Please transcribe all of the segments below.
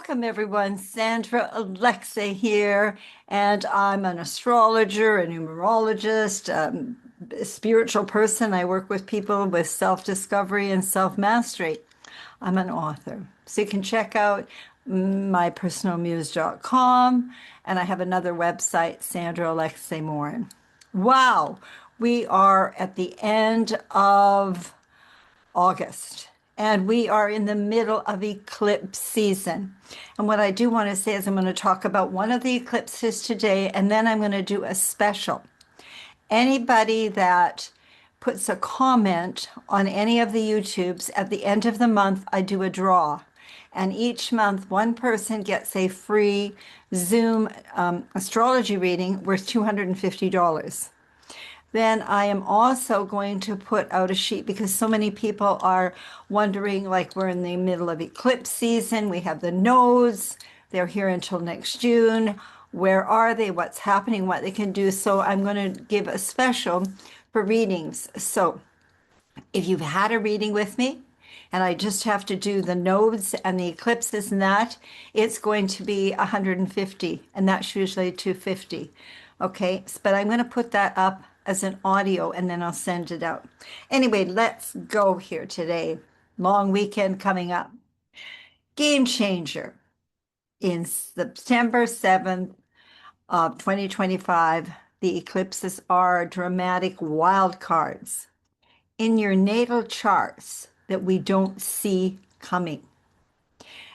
Welcome, everyone. Sandra Alexa here, and I'm an astrologer, a numerologist, a spiritual person. I work with people with self-discovery and self-mastery. I'm an author. So you can check out mypersonalmuse.com, and I have another website, Sandra Alexa Morin. Wow, we are at the end of August. And we are in the middle of eclipse season. And what I do want to say is I'm going to talk about one of the eclipses today, and then I'm going to do a special. Anybody that puts a comment on any of the YouTubes, at the end of the month, I do a draw. And each month, one person gets a free Zoom astrology reading worth $250. Then I am also going to put out a sheet because so many people are wondering, like we're in the middle of eclipse season. We have the nodes. They're here until next June. Where are they? What's happening? What they can do? So I'm going to give a special for readings. So if you've had a reading with me, and I just have to do the nodes and the eclipses and that, it's going to be 150, and that's usually 250. Okay, but I'm going to put that up as an audio and then I'll send it out. Anyway, let's go here today. Long weekend coming up. Game changer. In September 7th of 2025, the eclipses are dramatic wild cards in your natal charts that we don't see coming.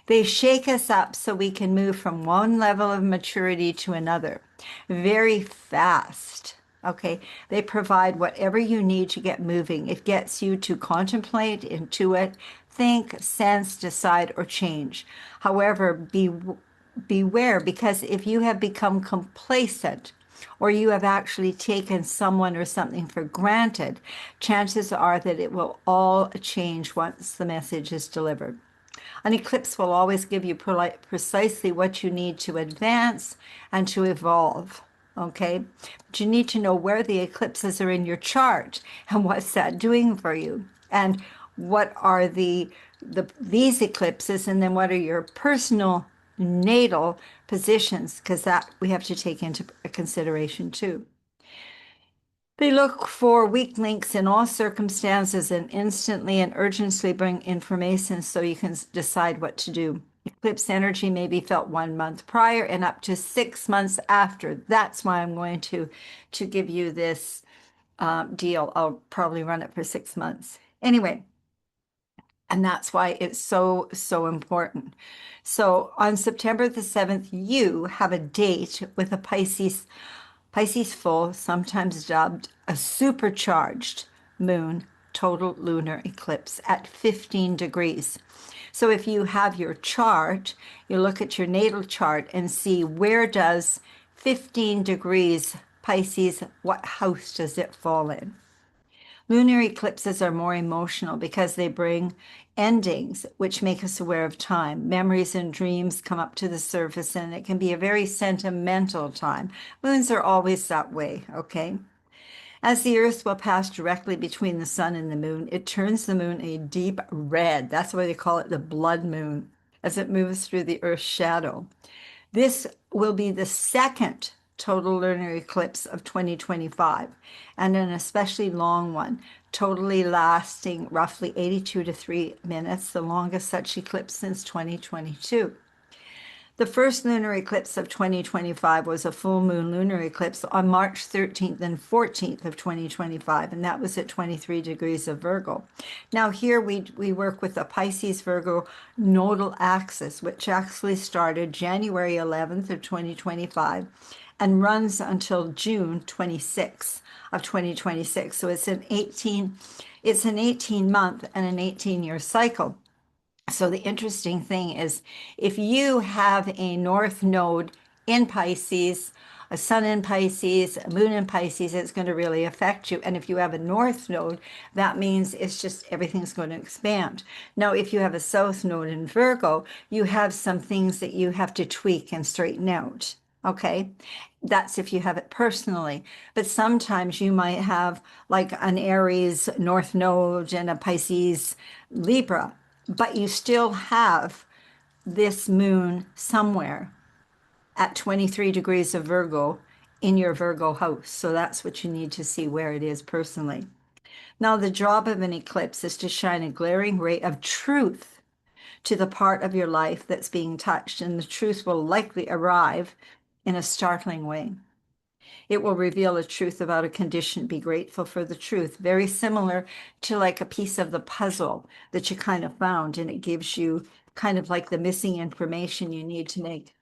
They shake us up so we can move from one level of maturity to another very fast. Okay, they provide whatever you need to get moving. It gets you to contemplate, intuit, think, sense, decide, or change. However, beware, because if you have become complacent or you have actually taken someone or something for granted, chances are that it will all change once the message is delivered. An eclipse will always give you precisely what you need to advance and to evolve. Okay, but you need to know where the eclipses are in your chart and what's that doing for you, and what are these eclipses, and then what are your personal natal positions, because that we have to take into consideration too. They look for weak links in all circumstances and instantly and urgently bring information so you can decide what to do. Eclipse energy may be felt 1 month prior and up to 6 months after. That's why I'm going to give you this deal. I'll probably run it for 6 months. Anyway, and that's why it's so, so important. So on September the 7th, you have a date with a Pisces full, sometimes dubbed a supercharged moon total lunar eclipse at 15 degrees. So if you have your chart, you look at your natal chart and see where does 15 degrees Pisces, what house does it fall in? Lunar eclipses are more emotional because they bring endings, which make us aware of time. Memories and dreams come up to the surface, and it can be a very sentimental time. Moons are always that way, okay? As the Earth will pass directly between the sun and the moon, it turns the moon a deep red. That's why they call it the blood moon, as it moves through the Earth's shadow. This will be the second total lunar eclipse of 2025, and an especially long one, totally lasting roughly 82 to 3 minutes, the longest such eclipse since 2022. The first lunar eclipse of 2025 was a full moon lunar eclipse on March 13th and 14th of 2025, and that was at 23 degrees of Virgo. Now here we work with the Pisces Virgo nodal axis, which actually started January 11th of 2025 and runs until June 26th of 2026. So it's an 18 month and an 18-year cycle. So the interesting thing is, if you have a north node in Pisces, a sun in Pisces, a moon in Pisces, it's going to really affect you. And if you have a north node, that means it's just everything's going to expand. Now, if you have a south node in Virgo, you have some things that you have to tweak and straighten out. Okay, that's if you have it personally. But sometimes you might have like an Aries north node and a Pisces Libra, but you still have this moon somewhere at 23 degrees of Virgo in your Virgo house. So that's what you need to see where it is personally. Now, the job of an eclipse is to shine a glaring ray of truth to the part of your life that's being touched, and the truth will likely arrive in a startling way. It will reveal a truth about a condition. Be grateful for the truth. Very similar to like a piece of the puzzle that you kind of found, and it gives you kind of like the missing information you need to make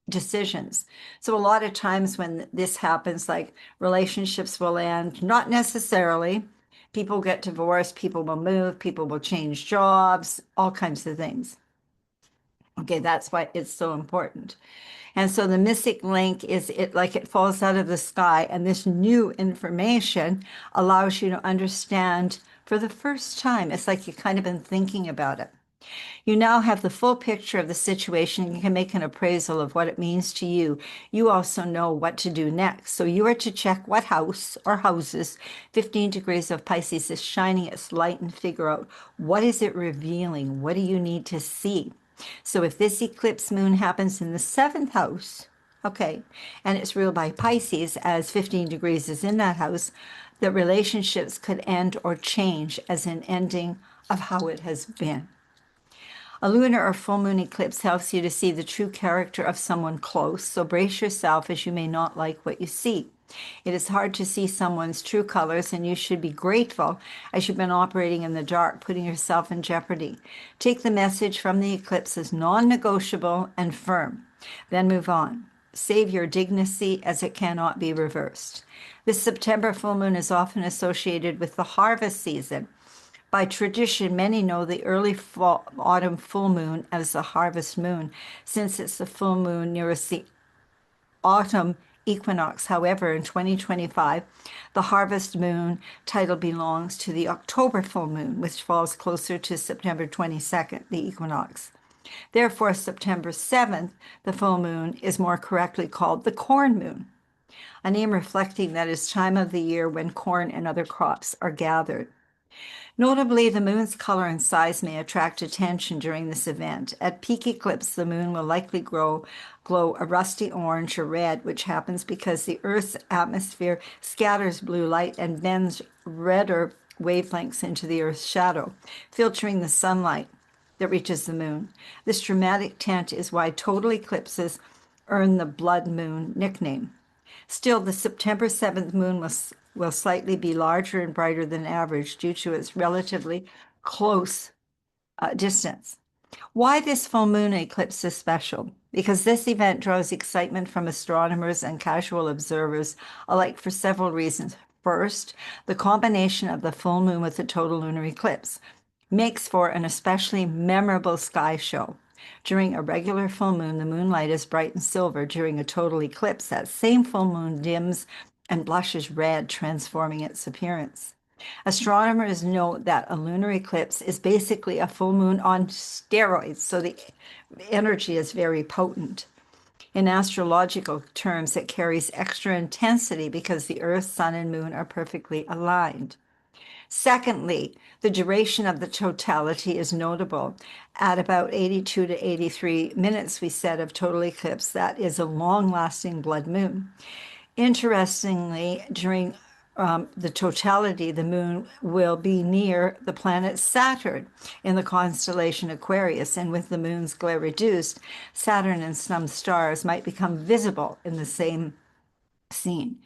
decisions. So a lot of times when this happens, like relationships will end, not necessarily. People get divorced, people will move, people will change jobs, all kinds of things. Okay, that's why it's so important. And so the mystic link is it like it falls out of the sky, and this new information allows you to understand for the first time. It's like you've kind of been thinking about it. You now have the full picture of the situation. You can make an appraisal of what it means to you. You also know what to do next. So you are to check what house or houses 15 degrees of Pisces is shining its light and figure out what is it revealing? What do you need to see? So if this eclipse moon happens in the seventh house, okay, and it's ruled by Pisces as 15 degrees is in that house, the relationships could end or change as an ending of how it has been. A lunar or full moon eclipse helps you to see the true character of someone close, so brace yourself as you may not like what you see. It is hard to see someone's true colors, and you should be grateful as you've been operating in the dark, putting yourself in jeopardy. Take the message from the eclipse as non-negotiable and firm. Then move on. Save your dignity as it cannot be reversed. This September full moon is often associated with the harvest season. By tradition, many know the early autumn full moon as the harvest moon, since it's the full moon nearest the autumn equinox. However, in 2025, the harvest moon title belongs to the October full moon, which falls closer to September 22nd, the equinox. Therefore, September 7th, the full moon, is more correctly called the corn moon, a name reflecting that it's time of the year when corn and other crops are gathered. Notably, the moon's color and size may attract attention during this event. At peak eclipse, the moon will likely glow a rusty orange or red, which happens because the Earth's atmosphere scatters blue light and bends redder wavelengths into the Earth's shadow, filtering the sunlight that reaches the moon. This dramatic tint is why total eclipses earn the blood moon nickname. Still, the September 7th moon will slightly be larger and brighter than average due to its relatively close distance. Why this full moon eclipse is special? Because this event draws excitement from astronomers and casual observers alike for several reasons. First, the combination of the full moon with the total lunar eclipse makes for an especially memorable sky show. During a regular full moon, the moonlight is bright and silver. During a total eclipse, that same full moon dims and blushes red, transforming its appearance. Astronomers note that a lunar eclipse is basically a full moon on steroids, so the energy is very potent. In astrological terms, it carries extra intensity because the Earth, Sun, and Moon are perfectly aligned. Secondly, the duration of the totality is notable. At about 82 to 83 minutes, we said, of total eclipse, that is a long-lasting blood moon. Interestingly, during the totality, the moon will be near the planet Saturn in the constellation Aquarius, and with the moon's glare reduced, Saturn and some stars might become visible in the same scene.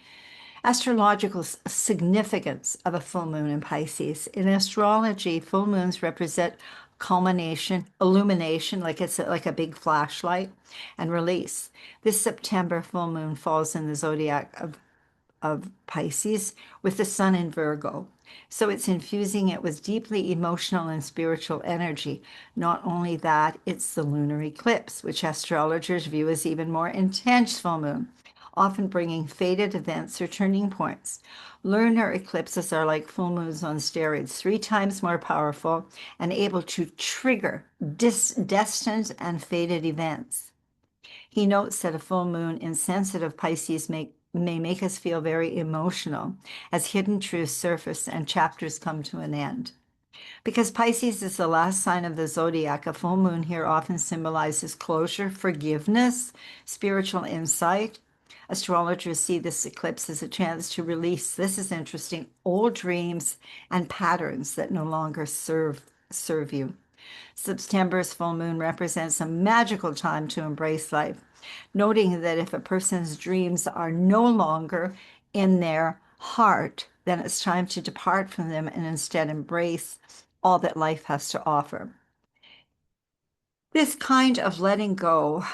Astrological significance of a full moon in Pisces. In astrology, full moons represent culmination, illumination, like it's like a big flashlight, and release. This September full moon falls in the zodiac of Pisces with the sun in Virgo. So it's infusing it with deeply emotional and spiritual energy. Not only that, it's the lunar eclipse, which astrologers view as even more intense full moon, often bringing fated events or turning points. Lunar eclipses are like full moons on steroids, 3 times more powerful and able to trigger destined and fated events. He notes that a full moon in sensitive Pisces may make us feel very emotional as hidden truths surface and chapters come to an end. Because Pisces is the last sign of the zodiac, a full moon here often symbolizes closure, forgiveness, spiritual insight. Astrologers see this eclipse as a chance to release, this is interesting, old dreams and patterns that no longer serve you. September's full moon represents a magical time to embrace life, noting that if a person's dreams are no longer in their heart, then it's time to depart from them and instead embrace all that life has to offer. This kind of letting go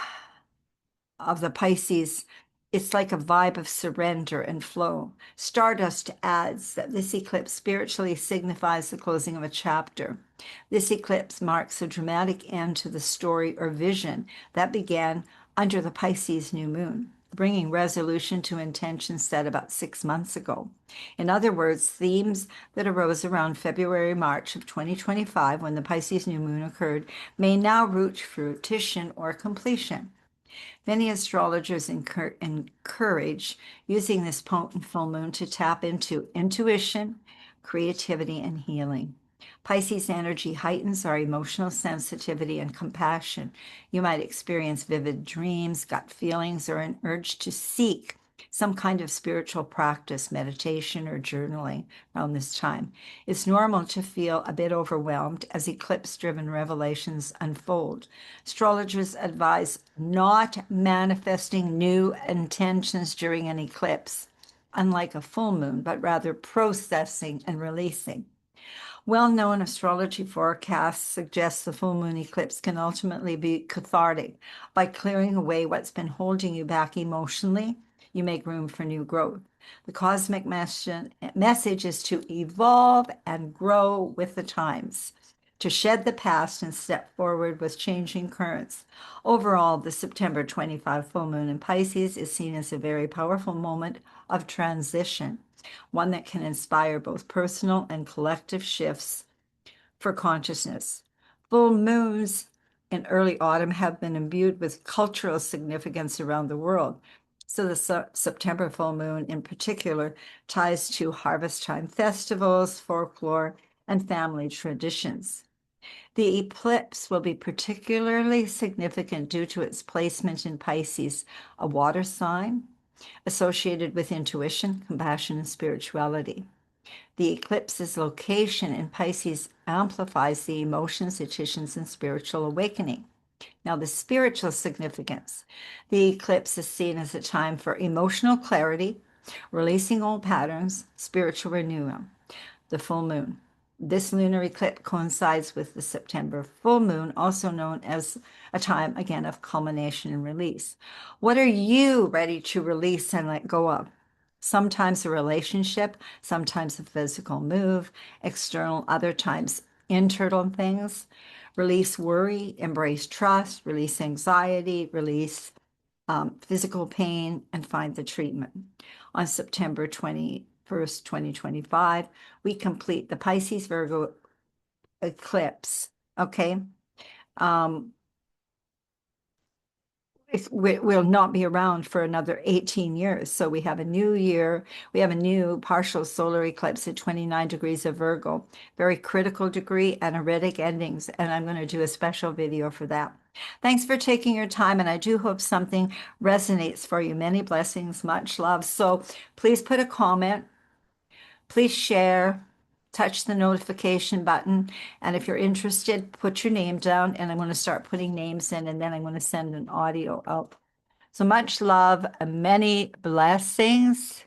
of the Pisces, it's like a vibe of surrender and flow. Stardust adds that this eclipse spiritually signifies the closing of a chapter. This eclipse marks a dramatic end to the story or vision that began under the Pisces new moon, bringing resolution to intentions set about 6 months ago. In other words, themes that arose around February, March of 2025, when the Pisces new moon occurred, may now reach fruition or completion. Many astrologers encourage using this potent full moon to tap into intuition, creativity, and healing. Pisces energy heightens our emotional sensitivity and compassion. You might experience vivid dreams, gut feelings, or an urge to seek some kind of spiritual practice, meditation, or journaling around this time. It's normal to feel a bit overwhelmed as eclipse-driven revelations unfold. Astrologers advise not manifesting new intentions during an eclipse, unlike a full moon, but rather processing and releasing. Well-known astrology forecasts suggest the full moon eclipse can ultimately be cathartic. By clearing away what's been holding you back emotionally, you make room for new growth. The cosmic message is to evolve and grow with the times, to shed the past and step forward with changing currents. Overall, the September 25 full moon in Pisces is seen as a very powerful moment of transition, one that can inspire both personal and collective shifts for consciousness. Full moons in early autumn have been imbued with cultural significance around the world. So the September full moon in particular ties to harvest time festivals, folklore, and family traditions. The eclipse will be particularly significant due to its placement in Pisces, a water sign associated with intuition, compassion, and spirituality. The eclipse's location in Pisces amplifies the emotions, intuitions, and spiritual awakening. Now, the spiritual significance. The eclipse is seen as a time for emotional clarity, releasing old patterns, spiritual renewal. The full moon. This lunar eclipse coincides with the September full moon, also known as a time, again, of culmination and release. What are you ready to release and let go of? Sometimes a relationship, sometimes a physical move, external, other times internal things. Release worry, embrace trust, release anxiety, release physical pain, and find the treatment. On September 21st, 2025, we complete the Pisces Virgo eclipse. Okay. Um, we'll not be around for another 18 years. So we have a new year. We have a new partial solar eclipse at 29 degrees of Virgo, very critical degree, analytic endings. And I'm going to do a special video for that. Thanks for taking your time. And I do hope something resonates for you. Many blessings, much love. So please put a comment. Please share. Touch the notification button. And if you're interested, put your name down and I'm going to start putting names in and then I'm going to send an audio out. So much love and many blessings.